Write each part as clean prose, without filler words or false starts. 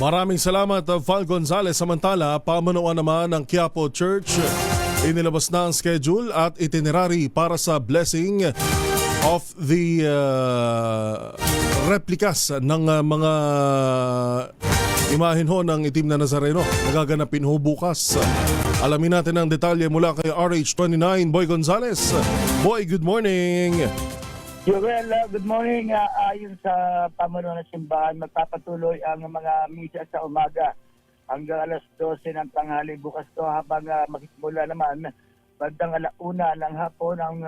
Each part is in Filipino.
Maraming salamat, Val Gonzales. Samantala, pamunuan naman ng Quiapo Church. Inilabas na ang schedule at itinerary para sa blessing of the replikas ng mga imahen ho ng itim na Nazareno. Magaganapin ho bukas. Alamin natin ang detalye mula kay RH29, Boy Gonzales. Boy, good morning. Joel, good morning. Ayon sa pamunuan ng simbahan, magpapatuloy ang mga misa sa umaga hanggang alas 12 ng tanghali bukas to, habang magsimula naman bandang alauna ng hapon ang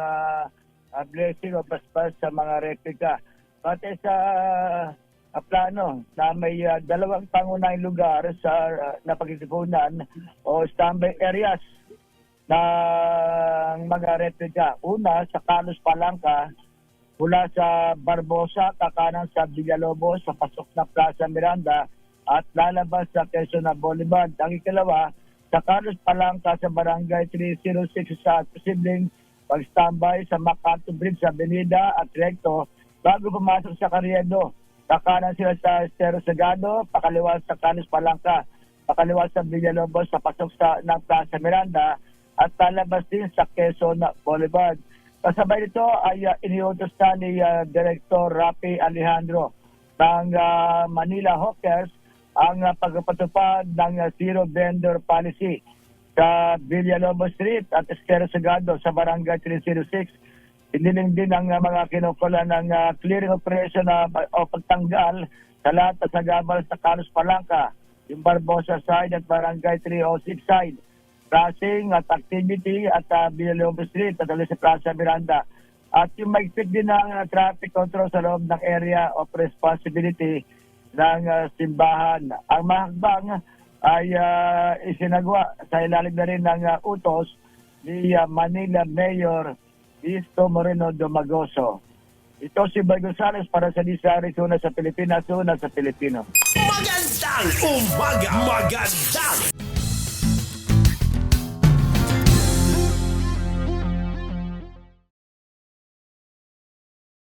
blessing o basbas sa mga replika. Pati sa plano na may dalawang pangunahing lugar sa napagtitipunan o standby areas ng mga replika. Una, sa Carlos Palanca, mula sa Barbosa, kakanan sa Villalobos, sa pasok na Plaza Miranda, at lalabas sa Quezon Boulevard. Ang ikalawa, sa Carlos Palanca sa Barangay 306 sa posibleng pag-standby sa Macato Bridge sa Avenida at Recto bago pumasok sa Carriedo. Kakanan sila sa Estero Sagado, pakaliwa sa Carlos Palanca, pakaliwa sa Villalobos, sa pasok ng Plaza Miranda, at lalabas din sa Quezon Boulevard. Kasabay nito ay iniutos na ni Director Rafi Alejandro ng Manila Hawkers ang pagpatupad ng zero vendor policy sa Villalobos Street at Estero Sagado sa Barangay 306. Iniling din ang mga kinukulan ng clearing operation o pagtanggal sa lahat sa gabal sa Carlos Palanca, yung Barbosa side at Barangay 306 side. Crossing at activity at Villalobos Street at sa Plaza Miranda. At yung maigpit din ng traffic control sa loob ng area of responsibility ng simbahan. Ang mahakbang ay isinagwa sa ilalim na rin ng utos ni Manila Mayor Isto Moreno Domagoso. Ito si Boy Gonzales para sa Disaris, una sa Pilipinas, una sa Pilipino. Magandang umaga! Magandang